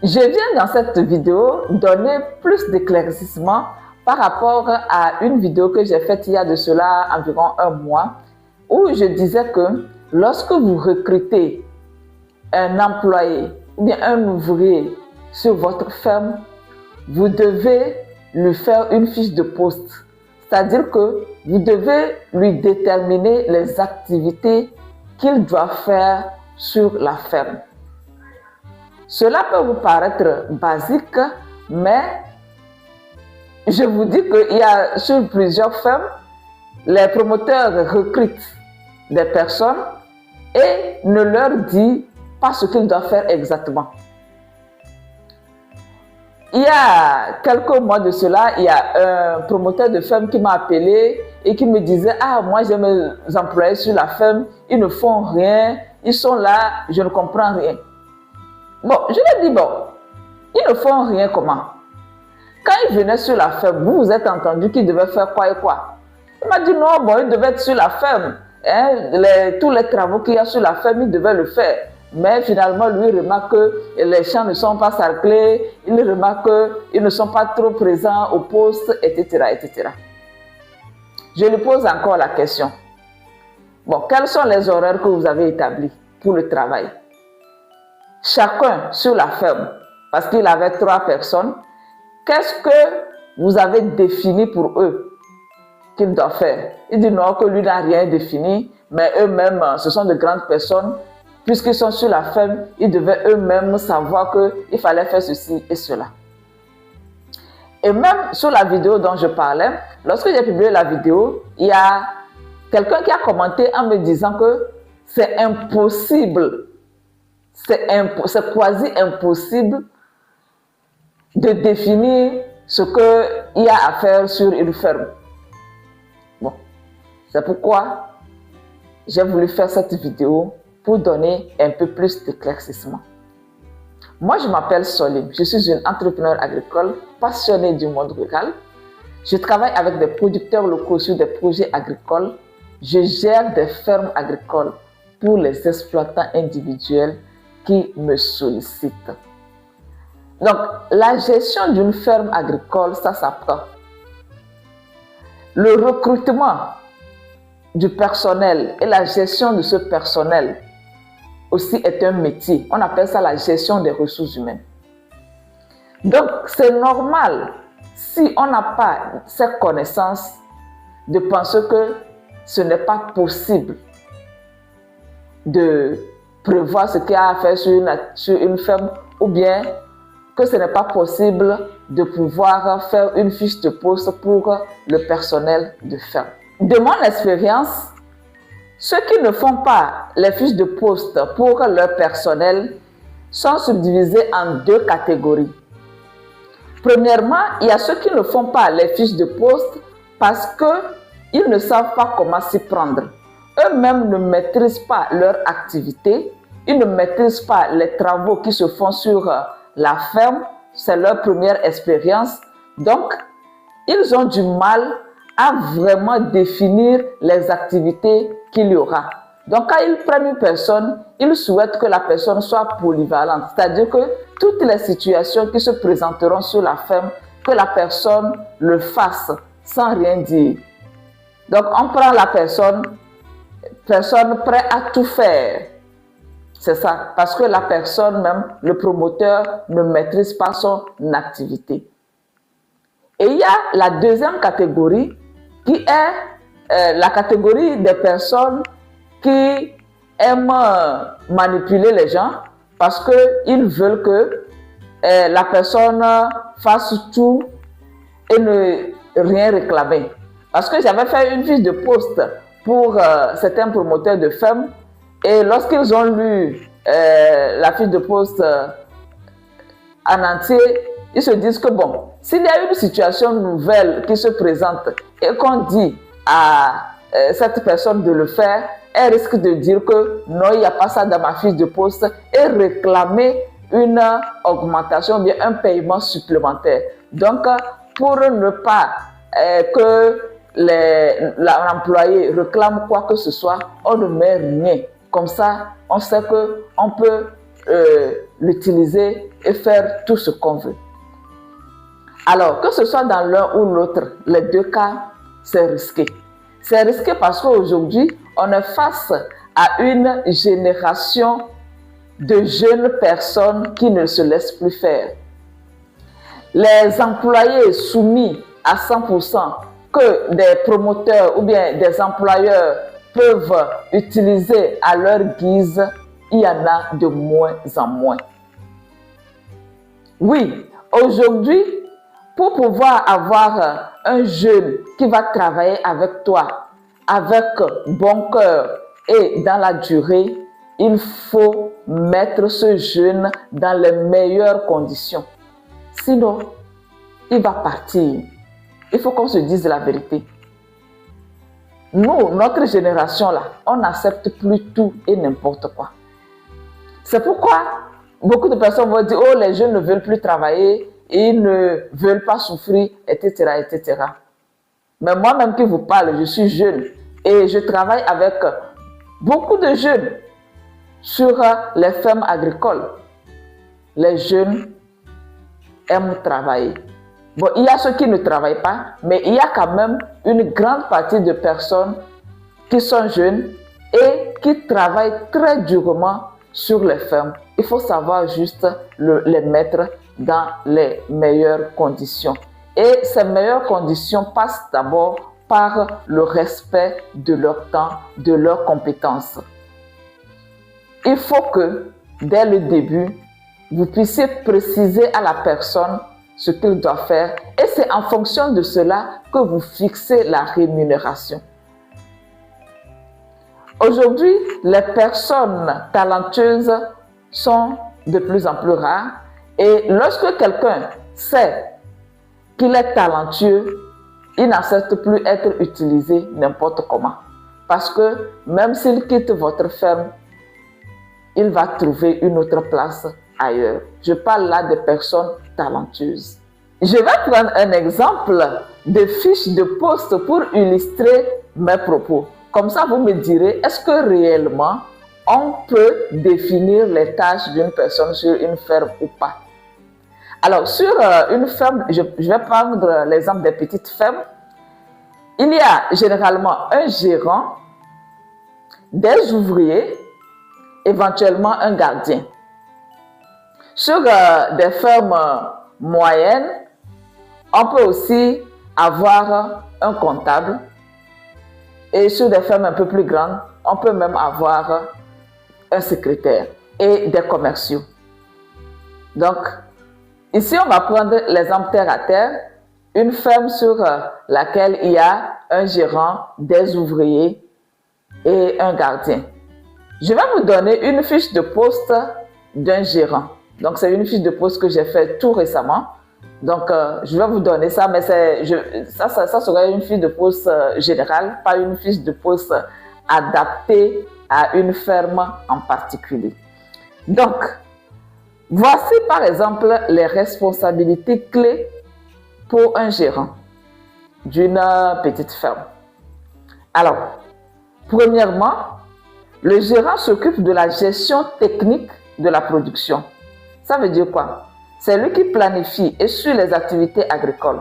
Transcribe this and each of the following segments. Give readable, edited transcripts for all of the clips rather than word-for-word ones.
Je viens dans cette vidéo donner plus d'éclaircissement par rapport à une vidéo que j'ai faite il y a de cela environ un mois, où je disais que lorsque vous recrutez un employé ou bien un ouvrier sur votre ferme, vous devez lui faire une fiche de poste. C'est-à-dire que vous devez lui déterminer les activités qu'il doit faire sur la ferme. Cela peut vous paraître basique, mais je vous dis qu'il y a sur plusieurs fermes, les promoteurs recrutent des personnes et ne leur disent pas ce qu'ils doivent faire exactement. Il y a quelques mois de cela, il y a un promoteur de ferme qui m'a appelé et qui me disait « Ah, moi j'ai mes employés sur la ferme, ils ne font rien, ils sont là, je ne comprends rien. » Bon, je lui ai dit, bon, ils ne font rien comment? Quand ils venaient sur la ferme, vous vous êtes entendu qu'ils devaient faire quoi et quoi? Il m'a dit, non, bon, ils devaient être sur la ferme. Hein, tous les travaux qu'il y a sur la ferme, ils devaient le faire. Mais finalement, lui remarque que les champs ne sont pas sarclés, il remarque qu'ils ne sont pas trop présents au poste, etc., etc. Je lui pose encore la question. Bon, quels sont les horaires que vous avez établis pour le travail? Chacun sur la ferme, parce qu'il avait 3 personnes, qu'est-ce que vous avez défini pour eux qu'ils doivent faire? Il dit non, que lui n'a rien défini, mais eux-mêmes, ce sont de grandes personnes, puisqu'ils sont sur la ferme, ils devaient eux-mêmes savoir qu'il fallait faire ceci et cela. Et même sur la vidéo dont je parlais, lorsque j'ai publié la vidéo, il y a quelqu'un qui a commenté en me disant que c'est impossible. C'est quasi impossible de définir ce qu'il y a à faire sur une ferme. Bon, c'est pourquoi j'ai voulu faire cette vidéo pour donner un peu plus d'éclaircissement. Moi, je m'appelle Soline, je suis une entrepreneur agricole passionnée du monde rural. Je travaille avec des producteurs locaux sur des projets agricoles. Je gère des fermes agricoles pour les exploitants individuels qui me sollicitent. Donc, la gestion d'une ferme agricole, ça s'apprend. Le recrutement du personnel et la gestion de ce personnel aussi est un métier. On appelle ça la gestion des ressources humaines. Donc, c'est normal, si on n'a pas cette connaissance, de penser que ce n'est pas possible de prévoir ce qu'il y a à faire sur une ferme, ou bien que ce n'est pas possible de pouvoir faire une fiche de poste pour le personnel de ferme. De mon expérience, ceux qui ne font pas les fiches de poste pour leur personnel sont subdivisés en 2 catégories. Premièrement, il y a ceux qui ne font pas les fiches de poste parce qu'ils ne savent pas comment s'y prendre. Eux-mêmes ne maîtrisent pas leur activité, ils ne maîtrisent pas les travaux qui se font sur la ferme, c'est leur première expérience. Donc, ils ont du mal à vraiment définir les activités qu'il y aura. Donc, quand ils prennent une personne, ils souhaitent que la personne soit polyvalente, c'est-à-dire que toutes les situations qui se présenteront sur la ferme, que la personne le fasse sans rien dire. Donc, on prend la personne prête à tout faire. C'est ça, parce que la personne même, le promoteur, ne maîtrise pas son activité. Et il y a la deuxième catégorie qui est la catégorie des personnes qui aiment manipuler les gens parce qu'ils veulent que la personne fasse tout et ne rien réclamer. Parce que j'avais fait une fiche de poste pour certains promoteurs de ferme et lorsqu'ils ont lu la fiche de poste en entier, ils se disent que bon, s'il y a une situation nouvelle qui se présente et qu'on dit à cette personne de le faire, elle risque de dire que non, il n'y a pas ça dans ma fiche de poste et réclamer une augmentation, bien un paiement supplémentaire. Donc, pour ne pas que l'employé réclame quoi que ce soit, on ne met rien. Comme ça, on sait qu'on peut l'utiliser et faire tout ce qu'on veut. Alors, que ce soit dans l'un ou l'autre, les deux cas, c'est risqué. C'est risqué parce qu'aujourd'hui, on est face à une génération de jeunes personnes qui ne se laissent plus faire. Les employés soumis à 100% que des promoteurs ou bien des employeurs peuvent utiliser à leur guise, il y en a de moins en moins. Oui, aujourd'hui, pour pouvoir avoir un jeune qui va travailler avec toi, avec bon cœur et dans la durée, il faut mettre ce jeune dans les meilleures conditions. Sinon, il va partir. Il faut qu'on se dise la vérité. Nous, notre génération là, on n'accepte plus tout et n'importe quoi. C'est pourquoi beaucoup de personnes vont dire, oh, les jeunes ne veulent plus travailler, ils ne veulent pas souffrir, etc., etc. Mais moi-même qui vous parle, je suis jeune et je travaille avec beaucoup de jeunes sur les fermes agricoles. Les jeunes aiment travailler. Bon, il y a ceux qui ne travaillent pas, mais il y a quand même une grande partie de personnes qui sont jeunes et qui travaillent très durement sur les fermes. Il faut savoir juste les mettre dans les meilleures conditions. Et ces meilleures conditions passent d'abord par le respect de leur temps, de leurs compétences. Il faut que, dès le début, vous puissiez préciser à la personne ce qu'il doit faire et c'est en fonction de cela que vous fixez la rémunération. Aujourd'hui, les personnes talentueuses sont de plus en plus rares et lorsque quelqu'un sait qu'il est talentueux, il n'accepte plus être utilisé n'importe comment. Parce que même s'il quitte votre ferme, il va trouver une autre place ailleurs. Je parle là des personnes talentueuses. Je vais prendre un exemple de fiche de poste pour illustrer mes propos. Comme ça, vous me direz, est-ce que réellement, on peut définir les tâches d'une personne sur une ferme ou pas? Alors, sur une ferme, je vais prendre l'exemple des petites fermes. Il y a généralement un gérant, des ouvriers, éventuellement un gardien. Sur des fermes moyennes, on peut aussi avoir un comptable. Et sur des fermes un peu plus grandes, on peut même avoir un secrétaire et des commerciaux. Donc, ici, on va prendre l'exemple terre à terre, une ferme sur laquelle il y a un gérant, des ouvriers et un gardien. Je vais vous donner une fiche de poste d'un gérant. Donc, c'est une fiche de poste que j'ai faite tout récemment. Donc, je vais vous donner ça, mais ça serait une fiche de poste générale, pas une fiche de poste adaptée à une ferme en particulier. Donc, voici par exemple les responsabilités clés pour un gérant d'une petite ferme. Alors, premièrement, le gérant s'occupe de la gestion technique de la production. Ça veut dire quoi? C'est lui qui planifie et suit les activités agricoles.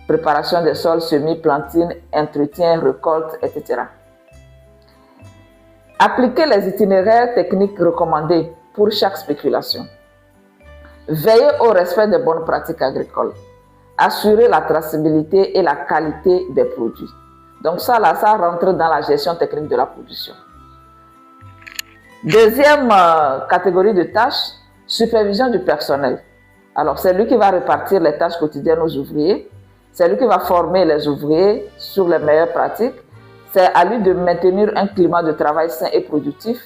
Préparation des sols, semis, plantines, entretien, récolte, etc. Appliquer les itinéraires techniques recommandés pour chaque spéculation. Veiller au respect des bonnes pratiques agricoles. Assurer la traçabilité et la qualité des produits. Donc ça rentre dans la gestion technique de la production. Deuxième catégorie de tâches, supervision du personnel. Alors, c'est lui qui va répartir les tâches quotidiennes aux ouvriers. C'est lui qui va former les ouvriers sur les meilleures pratiques. C'est à lui de maintenir un climat de travail sain et productif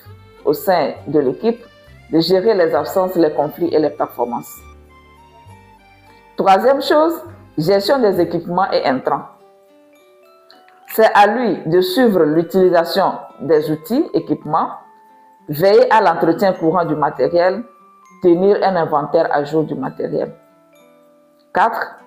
au sein de l'équipe, de gérer les absences, les conflits et les performances. Troisième chose, gestion des équipements et intrants. C'est à lui de suivre l'utilisation des outils, équipements, veiller à l'entretien courant du matériel, tenir un inventaire à jour du matériel. 4.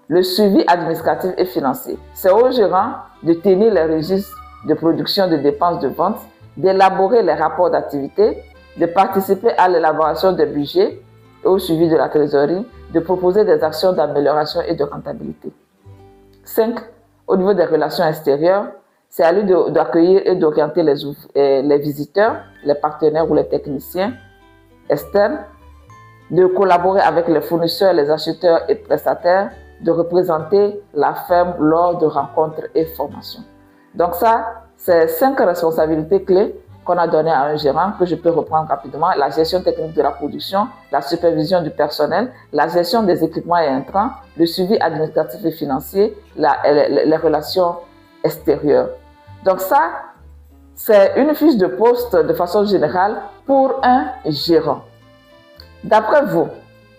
Le suivi administratif et financier. C'est au gérant de tenir les registres de production, de dépenses, de vente, d'élaborer les rapports d'activité, de participer à l'élaboration des budgets et au suivi de la trésorerie, de proposer des actions d'amélioration et de rentabilité. 5. Au niveau des relations extérieures, c'est à lui d'accueillir et d'orienter les visiteurs, les partenaires ou les techniciens externes, de collaborer avec les fournisseurs, les acheteurs et prestataires, de représenter la firme lors de rencontres et formations. Donc ça, c'est 5 responsabilités clés qu'on a données à un gérant que je peux reprendre rapidement. La gestion technique de la production, la supervision du personnel, la gestion des équipements et intrants, le suivi administratif et financier, les relations extérieures. Donc ça, c'est une fiche de poste de façon générale pour un gérant. D'après vous,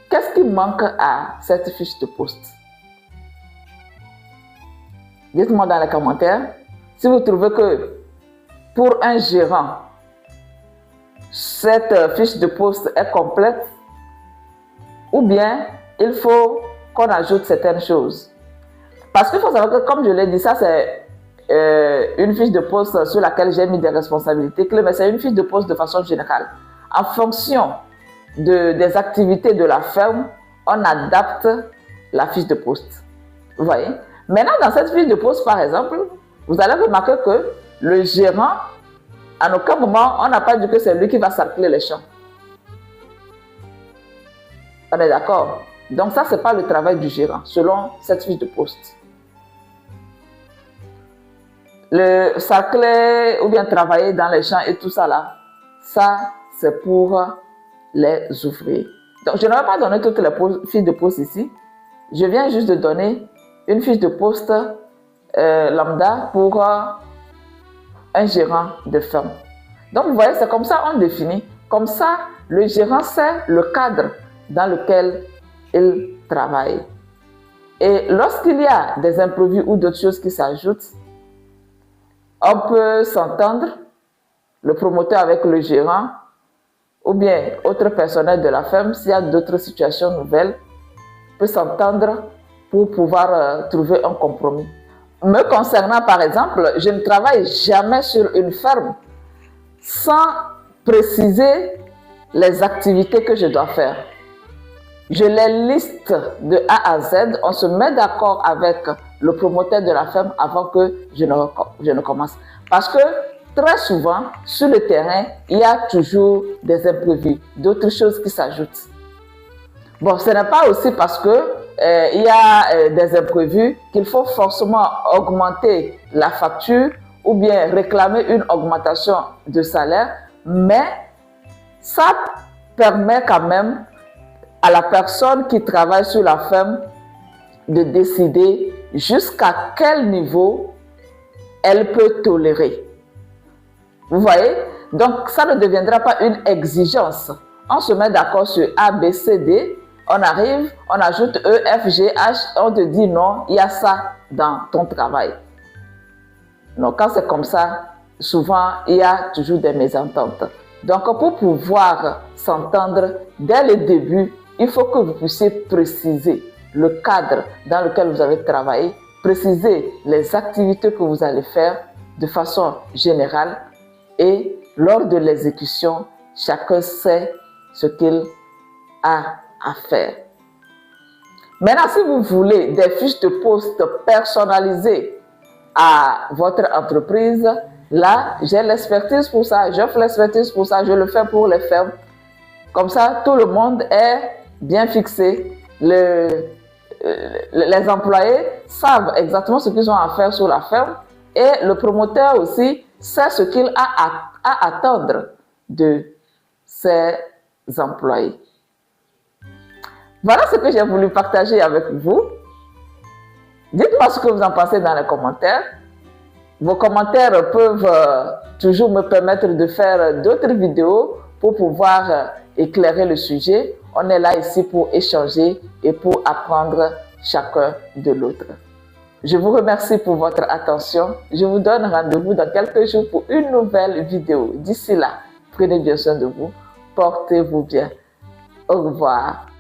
qu'est-ce qui manque à cette fiche de poste? Dites-moi dans les commentaires si vous trouvez que pour un gérant, cette fiche de poste est complète ou bien il faut qu'on ajoute certaines choses. Parce qu'il faut savoir que, comme je l'ai dit, ça c'est une fiche de poste sur laquelle j'ai mis des responsabilités clés, mais c'est une fiche de poste de façon générale. En fonction des activités de la ferme, on adapte la fiche de poste. Vous voyez? Maintenant, dans cette fiche de poste, par exemple, vous allez remarquer que le gérant, à aucun moment, on n'a pas dit que c'est lui qui va sarcler les champs. On est d'accord? Donc ça, ce n'est pas le travail du gérant, selon cette fiche de poste. Le sarcler ou bien travailler dans les champs et tout ça là, ça, c'est pour les ouvriers. Donc, je ne vais pas donner toutes les fiches de poste ici. Je viens juste de donner une fiche de poste lambda pour un gérant de ferme. Donc, vous voyez, c'est comme ça on définit. Comme ça, le gérant sait le cadre dans lequel il travaille. Et lorsqu'il y a des imprévus ou d'autres choses qui s'ajoutent, on peut s'entendre, le promoteur avec le gérant, ou bien autre personnel de la ferme, s'il y a d'autres situations nouvelles, peut s'entendre pour pouvoir trouver un compromis. Me concernant, par exemple, je ne travaille jamais sur une ferme sans préciser les activités que je dois faire. Je les liste de A à Z, on se met d'accord avec le promoteur de la ferme avant que je ne commence. Parce que très souvent, sur le terrain, il y a toujours des imprévus, d'autres choses qui s'ajoutent. Bon, ce n'est pas aussi parce que il y a des imprévus qu'il faut forcément augmenter la facture ou bien réclamer une augmentation de salaire, mais ça permet quand même à la personne qui travaille sur la ferme de décider jusqu'à quel niveau elle peut tolérer. Vous voyez? Donc, ça ne deviendra pas une exigence. On se met d'accord sur A, B, C, D. On arrive, on ajoute E, F, G, H. On te dit non, il y a ça dans ton travail. Donc, quand c'est comme ça, souvent, il y a toujours des mésententes. Donc, pour pouvoir s'entendre dès le début, il faut que vous puissiez préciser le cadre dans lequel vous avez travaillé, préciser les activités que vous allez faire de façon générale et lors de l'exécution, chacun sait ce qu'il a à faire. Maintenant, si vous voulez des fiches de poste personnalisées à votre entreprise, là, j'ai l'expertise pour ça, j'offre l'expertise pour ça, je le fais pour les fermes. Comme ça, tout le monde est bien fixé. Les employés savent exactement ce qu'ils ont à faire sur la ferme et le promoteur aussi sait ce qu'il a à attendre de ses employés. Voilà ce que j'ai voulu partager avec vous. Dites-moi ce que vous en pensez dans les commentaires. Vos commentaires peuvent toujours me permettre de faire d'autres vidéos pour pouvoir éclairer le sujet. On est là ici pour échanger et pour apprendre chacun de l'autre. Je vous remercie pour votre attention. Je vous donne rendez-vous dans quelques jours pour une nouvelle vidéo. D'ici là, prenez bien soin de vous. Portez-vous bien. Au revoir.